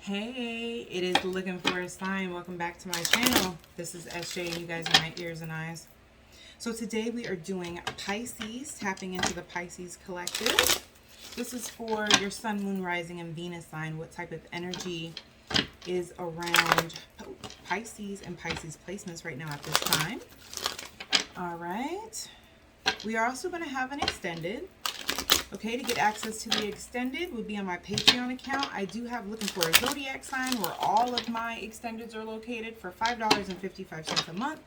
Hey, it is Looking for a Sign. Welcome back to my channel. This is SJ and you guys are my ears and eyes. So today we are doing Pisces, tapping into the Pisces collective. This is for your Sun, Moon, Rising, and Venus sign. What type of energy is around Pisces and Pisces placements right now at this time? All right. We are also going to have an extended. Okay, to get access to the extended would be on my Patreon account. I do have Looking for a Zodiac sign where all of my extendeds are located for $5.55 a month.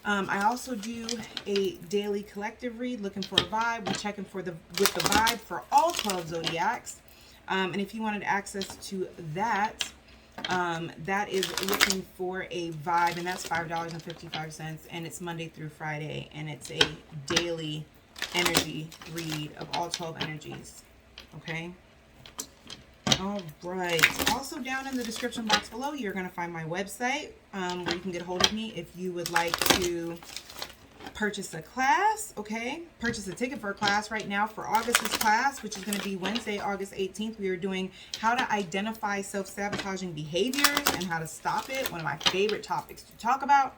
I also do a daily collective read, looking for a vibe. We're checking for with the vibe for all 12 zodiacs. And if you wanted access to that, that is looking for a vibe, and that's $5.55, and it's Monday through Friday, and it's a daily energy read of all 12 energies. Okay. All right. Also down in the description box below, you're going to find my website where you can get a hold of me if you would like to purchase a class. Okay. Purchase a ticket for a class right now for August's class, which is going to be Wednesday, August 18th. We are doing how to identify self-sabotaging behaviors and how to stop it. One of my favorite topics to talk about.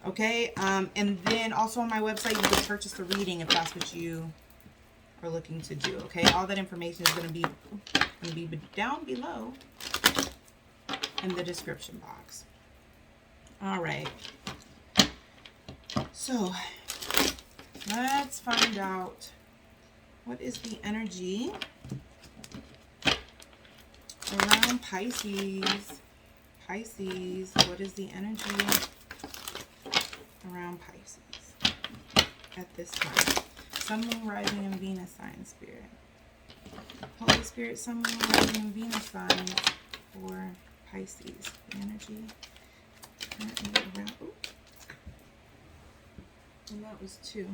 Okay, and then also on my website, you can purchase the reading if that's what you are looking to do. Okay, all that information is going to be down below in the description box. All right, so let's find out what is the energy around Pisces. Pisces, what is the energy around Pisces at this time? Sun, Moon, Rising, and Venus sign, Spirit. Holy Spirit, Sun, Moon, Rising, and Venus signs for Pisces. The energy currently around. Oops. And that was 2.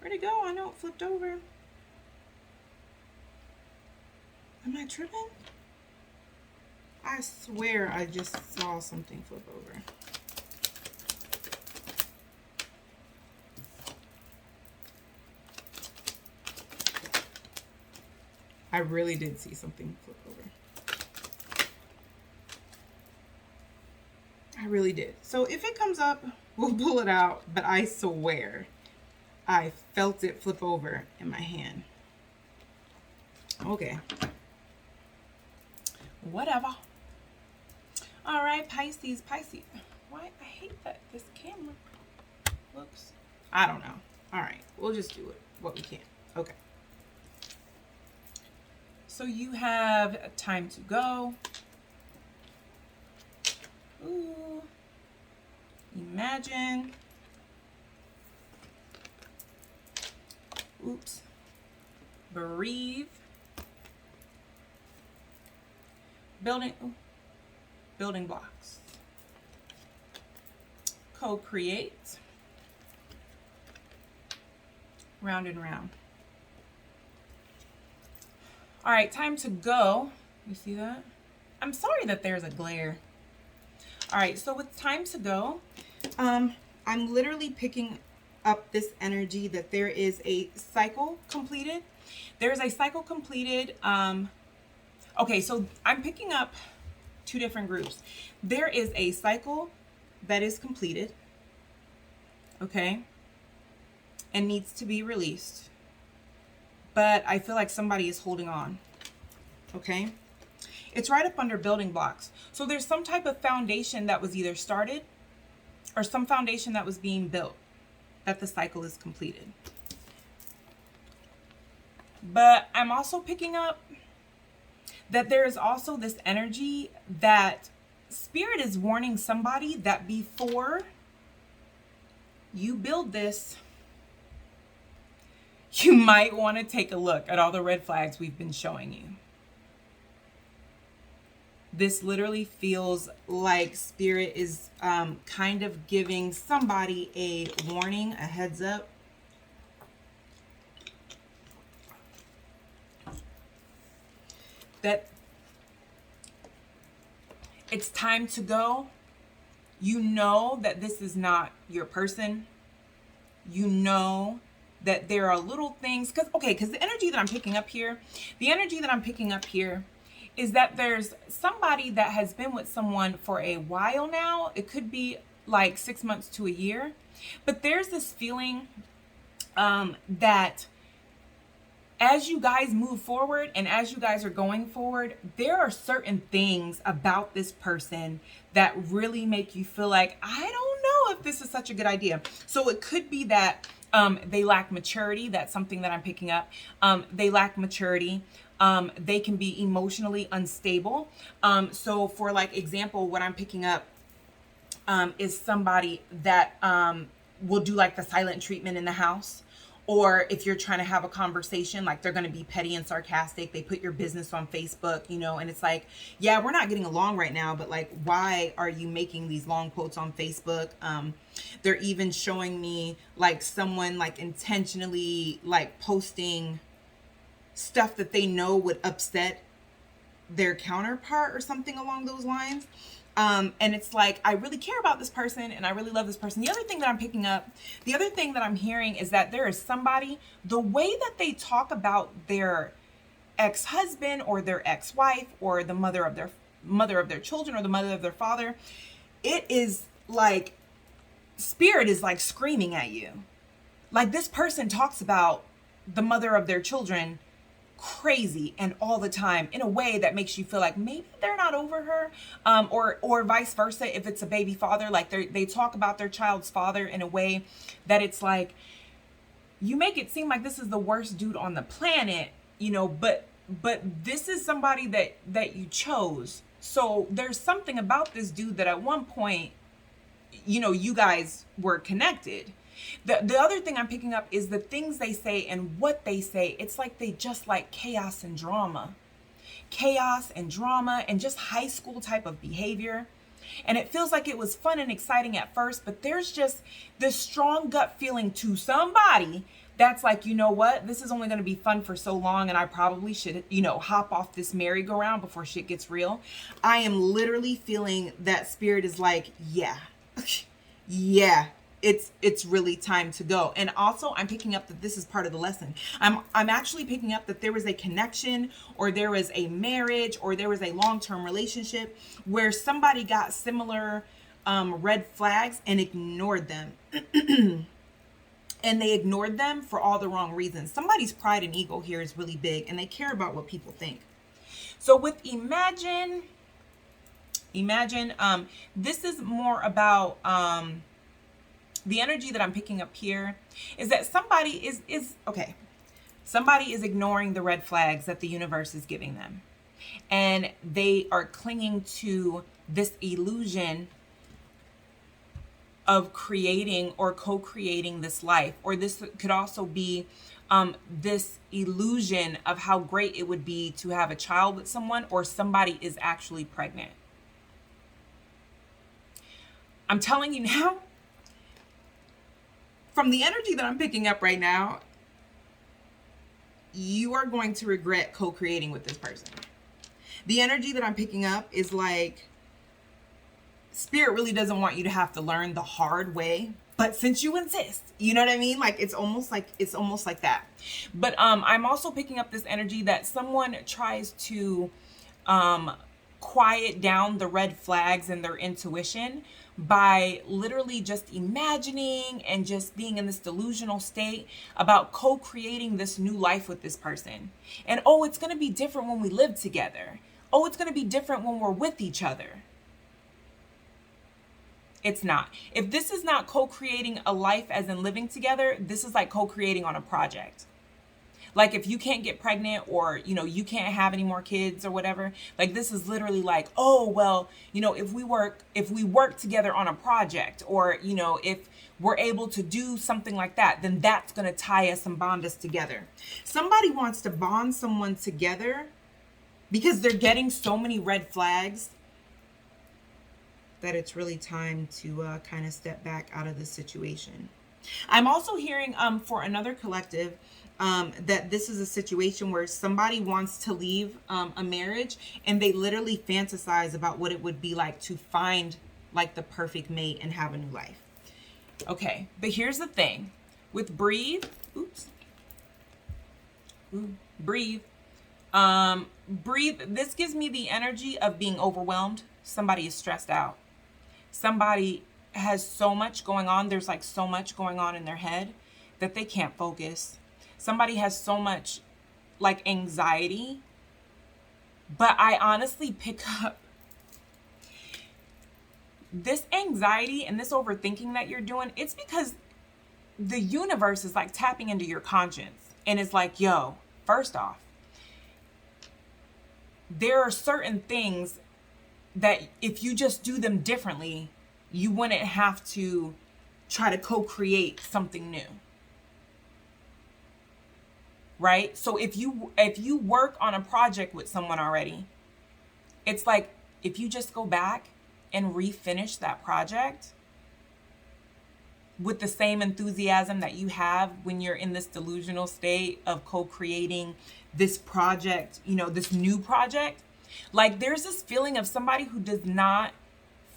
Where'd it go? I know it flipped over. Am I tripping? I swear I just saw something flip over. I really did see something flip over. I really did. So if it comes up, we'll pull it out, but I swear I felt it flip over in my hand. Okay. Whatever. All right, Pisces. Why? I hate that this camera looks... I don't know. All right. We'll just do it what we can. Okay. So you have time to go. Ooh. Imagine. Oops. Bereave. Building blocks. Co-create. Round and round. All right, time to go. You see that? I'm sorry that there's a glare. All right, so with time to go, I'm literally picking up this energy that there is a cycle completed. There is a cycle completed. Okay, so I'm picking up 2 different groups. There is a cycle that is completed, okay, and needs to be released. But I feel like somebody is holding on, okay? It's right up under building blocks. So there's some type of foundation that was either started or some foundation that was being built that the cycle is completed. But I'm also picking up that there is also this energy that Spirit is warning somebody that before you build this, you might want to take a look at all the red flags we've been showing you. This literally feels like Spirit is kind of giving somebody a warning, a heads up. that it's time to go. You know that this is not your person. You know that there are little things, because the energy that I'm picking up here, is that there's somebody that has been with someone for a while now. It could be like 6 months to a year, but there's this feeling that as you guys move forward and as you guys are going forward, there are certain things about this person that really make you feel like, I don't know if this is such a good idea. So it could be that they lack maturity. That's something that I'm picking up. They lack maturity. They can be emotionally unstable. So for like example, what I'm picking up is somebody that will do like the silent treatment in the house. Or if you're trying to have a conversation, like they're going to be petty and sarcastic. They put your business on Facebook, you know, and it's like, yeah, we're not getting along right now, but like, why are you making these long quotes on Facebook? They're even showing me like someone like intentionally like posting stuff that they know would upset their counterpart or something along those lines. And it's like, I really care about this person and I really love this person. The other thing that I'm picking up, the other thing that I'm hearing is that there is somebody, the way that they talk about their ex-husband or their ex-wife or the mother of their children or the mother of their father, it is like, spirit is like screaming at you. Like this person talks about the mother of their children crazy and all the time in a way that makes you feel like maybe they're not over her, or vice versa. If it's a baby father, like they talk about their child's father in a way that it's like, you make it seem like this is the worst dude on the planet, you know, but this is somebody that you chose. So there's something about this dude that at one point, you know, you guys were connected. The other thing I'm picking up is the things they say and what they say. It's like they just like chaos and drama and just high school type of behavior. And it feels like it was fun and exciting at first, but there's just this strong gut feeling to somebody that's like, you know what, this is only going to be fun for so long and I probably should, you know, hop off this merry-go-round before shit gets real. I am literally feeling that spirit is like, yeah, yeah. It's really time to go. And also I'm picking up that this is part of the lesson. I'm actually picking up that there was a connection or there was a marriage or there was a long-term relationship where somebody got similar red flags and ignored them. And they ignored them for all the wrong reasons. Somebody's pride and ego here is really big and they care about what people think. So with imagine, this is more about the energy that I'm picking up here is that somebody is ignoring the red flags that the universe is giving them. And they are clinging to this illusion of creating or co-creating this life. Or this could also be this illusion of how great it would be to have a child with someone, or somebody is actually pregnant. I'm telling you now, from the energy that I'm picking up right now, you are going to regret co-creating with this person. The energy that I'm picking up is like, spirit really doesn't want you to have to learn the hard way, but since you insist, you know what I mean? Like it's almost like that. But I'm also picking up this energy that someone tries to quiet down the red flags and their intuition by literally just imagining and just being in this delusional state about co-creating this new life with this person. And oh, it's going to be different when we live together. Oh, it's going to be different when we're with each other. It's not. If this is not co-creating a life as in living together, this is like co-creating on a project. Like if you can't get pregnant or, you know, you can't have any more kids or whatever, like this is literally like, oh, well, you know, if we work together on a project, or, you know, if we're able to do something like that, then that's going to tie us and bond us together. Somebody wants to bond someone together because they're getting so many red flags that it's really time to kind of step back out of this situation. I'm also hearing for another collective, that this is a situation where somebody wants to leave a marriage, and they literally fantasize about what it would be like to find like the perfect mate and have a new life. Okay, but here's the thing with breathe. Breathe. Breathe. This gives me the energy of being overwhelmed. Somebody is stressed out. Somebody has so much going on. There's like so much going on in their head that they can't focus. Somebody has so much like anxiety. But I honestly pick up this anxiety and this overthinking that you're doing. It's because the universe is like tapping into your conscience and it's like, yo, first off, there are certain things that if you just do them differently, you wouldn't have to try to co-create something new. Right? So if you work on a project with someone already, it's like if you just go back and refinish that project with the same enthusiasm that you have when you're in this delusional state of co-creating this project, you know, this new project. Like there's this feeling of somebody who does not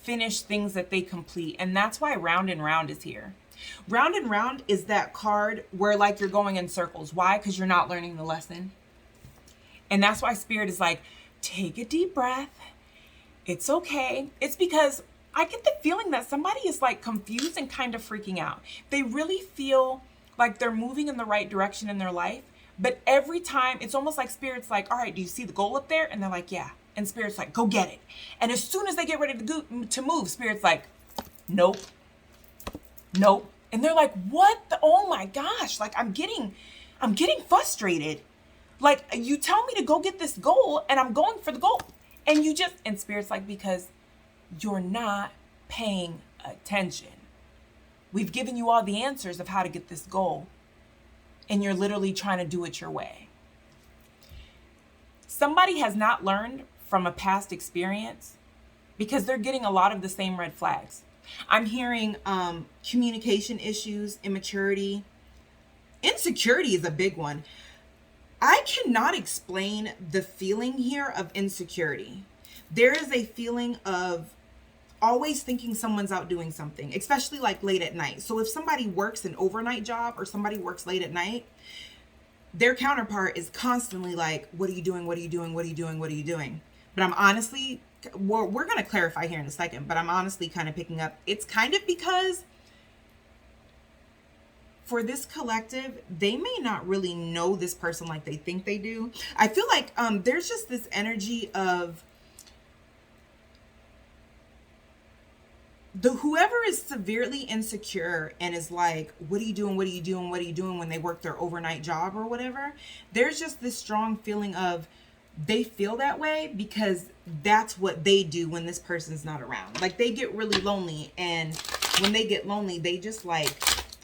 finish things that they complete. And that's why Round and Round is here. Round and Round is that card where like you're going in circles. Why? Because you're not learning the lesson. And that's why Spirit is like, take a deep breath. It's okay. It's because I get the feeling that somebody is like confused and kind of freaking out. They really feel like they're moving in the right direction in their life. But every time, it's almost like Spirit's like, all right, do you see the goal up there? And they're like, yeah. And Spirit's like, go get it. And as soon as they get ready to move, Spirit's like, nope. And they're like, what? Oh my gosh. Like, I'm getting frustrated. Like, you tell me to go get this goal and I'm going for the goal. And Spirit's like, because you're not paying attention. We've given you all the answers of how to get this goal. And you're literally trying to do it your way. Somebody has not learned from a past experience because they're getting a lot of the same red flags. I'm hearing communication issues, immaturity. Insecurity is a big one. I cannot explain the feeling here of insecurity. There is a feeling of always thinking someone's out doing something, especially like late at night. So if somebody works an overnight job or somebody works late at night, their counterpart is constantly like, what are you doing? What are you doing? What are you doing? What are you doing? But I'm honestly, we're going to clarify here in a second, but I'm honestly kind of picking up. It's kind of because for this collective, they may not really know this person like they think they do. I feel like there's just this energy of whoever is severely insecure and is like, what are you doing? What are you doing? What are you doing when they work their overnight job or whatever? There's just this strong feeling of they feel that way because that's what they do when this person's not around. Like they get really lonely, and when they get lonely, they just like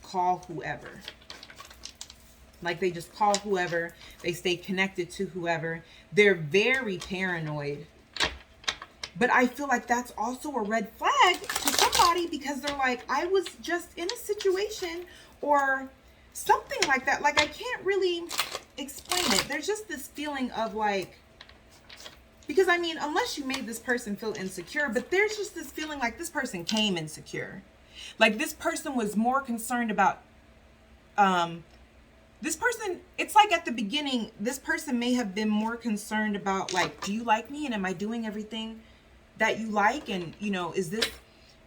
call whoever. Like they just call whoever. They stay connected to whoever. They're very paranoid. But I feel like that's also a red flag to somebody because they're like, I was just in a situation or something like that. Like I can't really explain it. There's just this feeling of like, because I mean, unless you made this person feel insecure, but there's just this feeling like this person came insecure. Like this person was more concerned about, this person, it's like at the beginning, this person may have been more concerned about like, do you like me? And am I doing everything that you like? And, you know, is this,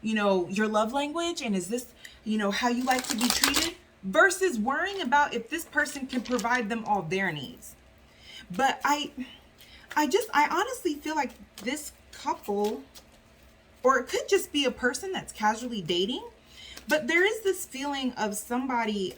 you know, your love language? And is this, you know, how you like to be treated? Versus worrying about if this person can provide them all their needs. But I honestly feel like this couple, or it could just be a person that's casually dating, but there is this feeling of somebody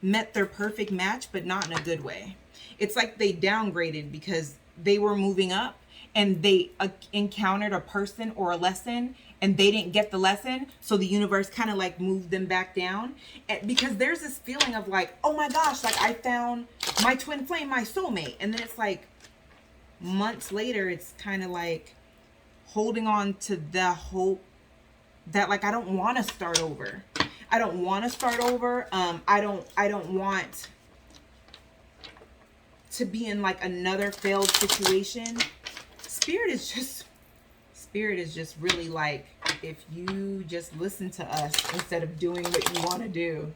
met their perfect match, but not in a good way. It's like they downgraded because they were moving up and they encountered a person or a lesson and they didn't get the lesson. So the universe kind of like moved them back down. And because there's this feeling of like, oh my gosh, like I found my twin flame, my soulmate. And then it's like months later, it's kind of like holding on to the hope that like, I don't want to start over. I don't want to start over. I don't want to be in like another failed situation. Spirit is just really like, if you just listen to us instead of doing what you want to do.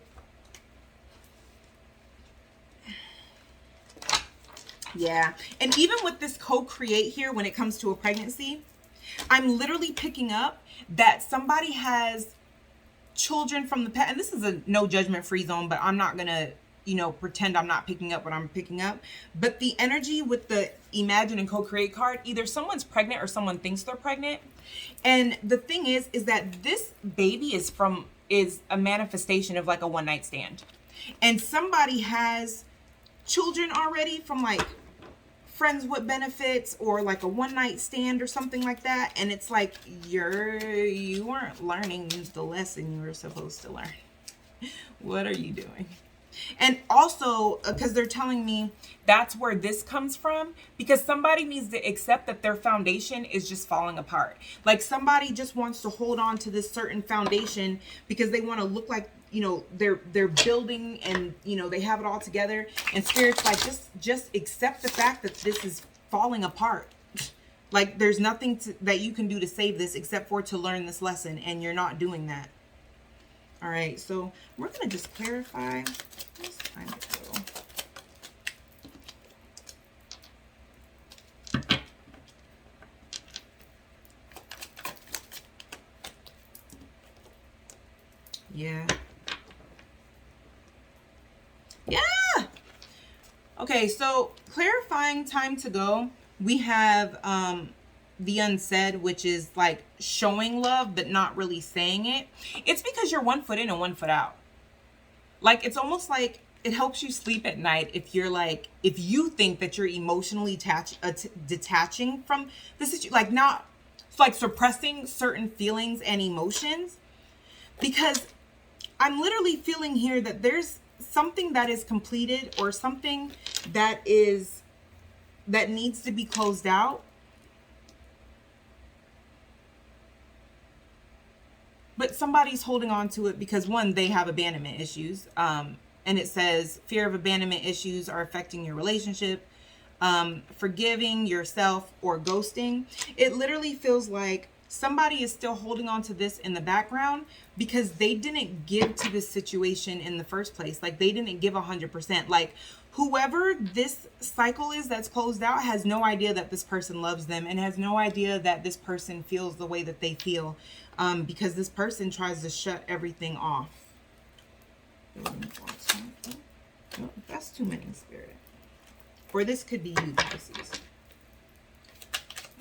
Yeah. And even with this co-create here, when it comes to a pregnancy, I'm literally picking up that somebody has children from the past. And this is a no judgment free zone, but I'm not going to, you know, pretend I'm not picking up what I'm picking up. But the energy with the imagine and co-create card, either someone's pregnant or someone thinks they're pregnant. And the thing is that this baby is a manifestation of like a one night stand. And somebody has children already from like friends with benefits or like a one night stand or something like that. And it's like, you weren't learning the lesson you were supposed to learn. What are you doing? And also, because they're telling me that's where this comes from, because somebody needs to accept that their foundation is just falling apart. Like somebody just wants to hold on to this certain foundation because they want to look like, you know, they're building and, you know, they have it all together. And Spirit's like, just accept the fact that this is falling apart. Like there's nothing that you can do to save this except for to learn this lesson, and you're not doing that. All right, so we're going to just clarify. It's time to go. Yeah. Yeah. Okay, so clarifying time to go. We have the unsaid, which is like showing love but not really saying it. It's because you're 1 foot in and 1 foot out. Like it's almost like it helps you sleep at night if you're like, if you think that you're emotionally detaching from the situation, like not like suppressing certain feelings and emotions, because I'm literally feeling here that there's something that is completed or something that needs to be closed out. But somebody's holding on to it because, one, they have abandonment issues. And it says fear of abandonment issues are affecting your relationship, forgiving yourself, or ghosting. It literally feels like somebody is still holding on to this in the background because they didn't give to this situation in the first place. Like they didn't give 100%. Like whoever this cycle is that's closed out has no idea that this person loves them and has no idea that this person feels the way that they feel. Because this person tries to shut everything off. Oh, that's too many, Spirit. Or this could be you, Pisces.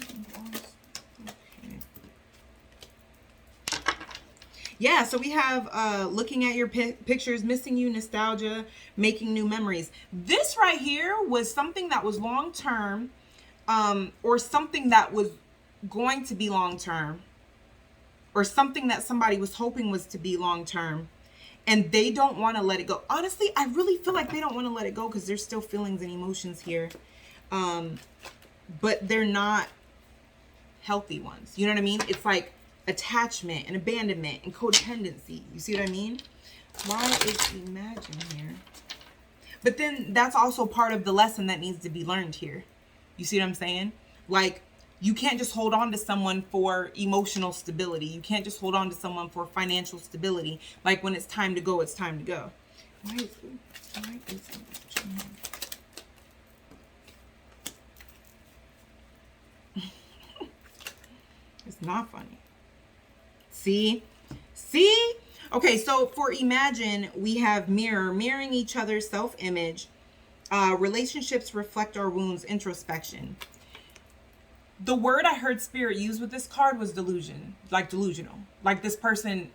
Okay. Yeah, so we have looking at your pictures, missing you, nostalgia, making new memories. This right here was something that was long-term, or something that was going to be long-term, or something that somebody was hoping was to be long-term, and they don't want to let it go. Honestly, I really feel like they don't want to let it go because there's still feelings and emotions here. But they're not healthy ones. You know what I mean? It's like attachment and abandonment and codependency. You see what I mean? Why is imagine here? But then that's also part of the lesson that needs to be learned here. You see what I'm saying? Like, you can't just hold on to someone for emotional stability. You can't just hold on to someone for financial stability. Like when it's time to go, it's time to go. Why is it? It's not funny. See? See? Okay, so for imagine, we have mirroring each other's self-image. Relationships reflect our wounds, introspection. The word I heard Spirit use with this card was delusion, like delusional. Like this person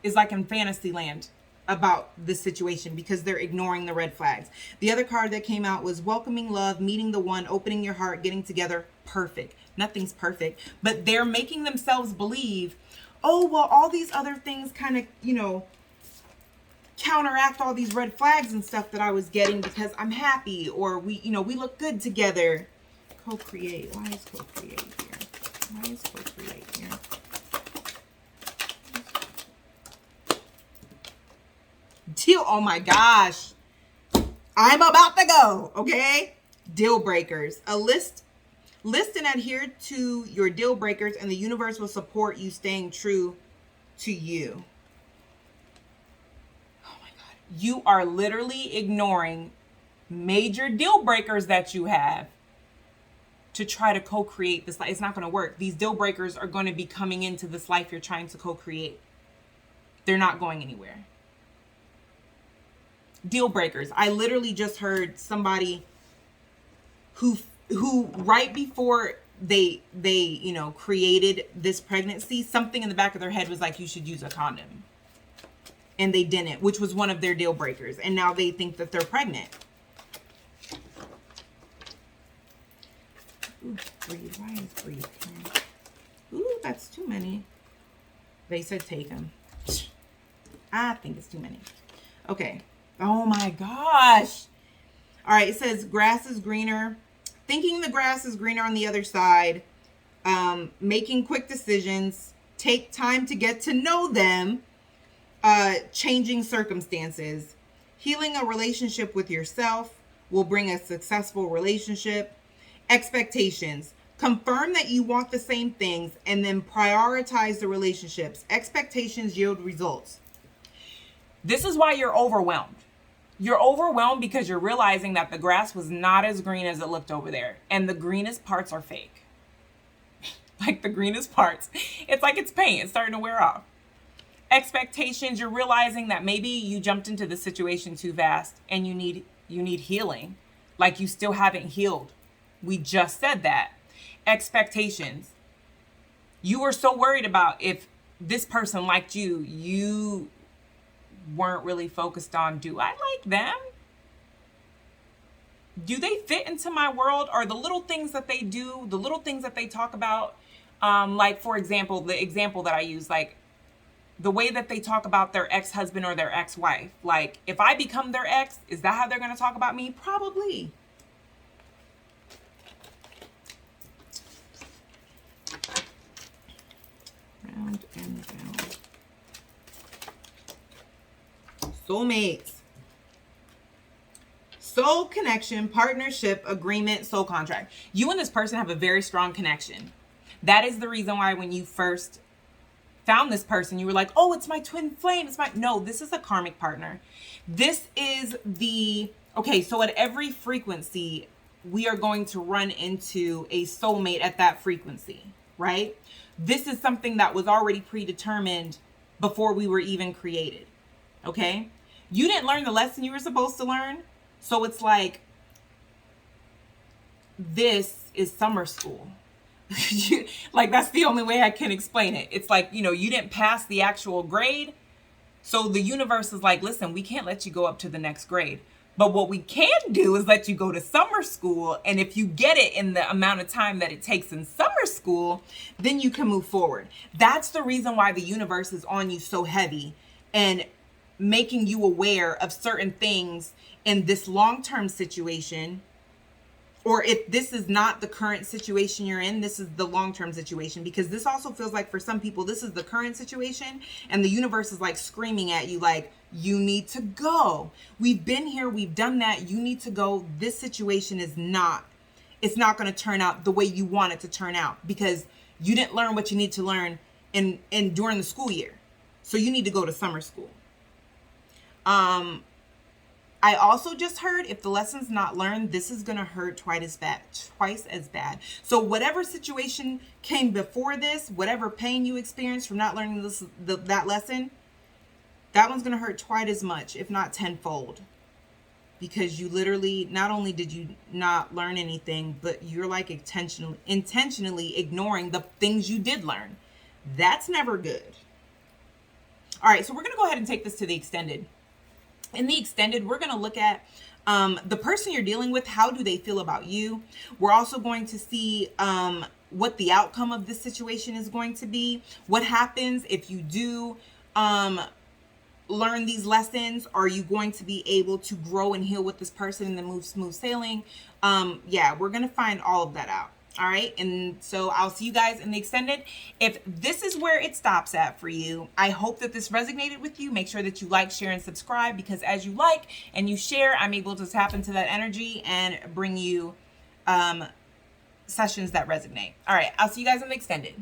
is like in fantasy land about this situation because they're ignoring the red flags. The other card that came out was welcoming love, meeting the one, opening your heart, getting together. Perfect. Nothing's perfect, but they're making themselves believe, oh, well, all these other things kind of, you know, counteract all these red flags and stuff that I was getting because I'm happy, or we, you know, we look good together. Co-create. Why is co-create here? Why is co-create here? Oh my gosh. I'm about to go, okay? Deal breakers. List and adhere to your deal breakers, and the universe will support you staying true to you. Oh my God. You are literally ignoring major deal breakers that you have to try to co-create this life. It's not going to work. These deal breakers are going to be coming into this life you're trying to co-create. They're not going anywhere. Deal breakers. I literally just heard somebody who right before they created this pregnancy, something in the back of their head was like, you should use a condom. And they didn't, which was one of their deal breakers. And now they think that they're pregnant. Ooh, breathe. Why is breathe? Ooh, that's too many. They said take them. I think it's too many. Okay. Oh my gosh. All right. It says grass is greener. Thinking the grass is greener on the other side. Making quick decisions. Take time to get to know them. Changing circumstances. Healing a relationship with yourself will bring a successful relationship. Expectations. Confirm that you want the same things and then prioritize the relationships. Expectations yield results. This is why you're overwhelmed. You're overwhelmed because you're realizing that the grass was not as green as it looked over there. And the greenest parts are fake. Like the greenest parts. It's like it's paint. It's starting to wear off. Expectations. You're realizing that maybe you jumped into the situation too fast and you need healing. Like you still haven't healed. We just said that. Expectations. You were so worried about if this person liked you, you weren't really focused on, do I like them? Do they fit into my world? Or the little things that they do, the little things that they talk about, like for example, the example that I use, like the way that they talk about their ex-husband or their ex-wife. Like if I become their ex, is that how they're going to talk about me? Probably. Round and round. Soulmates. Soul connection, partnership, agreement, soul contract. You and this person have a very strong connection. That is the reason why when you first found this person, you were like, oh, it's my twin flame. No, this is a karmic partner. This is okay, so at every frequency, we are going to run into a soulmate at that frequency, right? This is something that was already predetermined before we were even created, okay? You didn't learn the lesson you were supposed to learn. So it's like, this is summer school. Like, that's the only way I can explain it. It's like, you didn't pass the actual grade. So the universe is like, listen, we can't let you go up to the next grade. But what we can do is let you go to summer school. And if you get it in the amount of time that it takes in summer school, then you can move forward. That's the reason why the universe is on you so heavy and making you aware of certain things in this long-term situation. Or if this is not the current situation you're in, this is the long-term situation. Because this also feels like for some people, this is the current situation. And the universe is like screaming at you like, you need to go. We've been here. We've done that. You need to go. This situation is not, it's not going to turn out the way you want it to turn out. Because you didn't learn what you need to learn in during the school year. So you need to go to summer school. I also just heard if the lesson's not learned, this is going to hurt twice as bad. So whatever situation came before this, whatever pain you experienced from not learning that lesson, that one's going to hurt twice as much, if not tenfold. Because you literally, not only did you not learn anything, but you're like intentionally ignoring the things you did learn. That's never good. All right, so we're going to go ahead and take this to the extended. In the extended, we're going to look at the person you're dealing with. How do they feel about you? We're also going to see what the outcome of this situation is going to be. What happens if you do learn these lessons? Are you going to be able to grow and heal with this person and then move smooth sailing? Yeah, we're going to find all of that out. All right, and so I'll see you guys in the extended. If this is where it stops at for you, I hope that this resonated with you. Make sure that you like, share, and subscribe, because as you like and you share, I'm able to tap into that energy and bring you sessions that resonate. All right, I'll see you guys in the extended.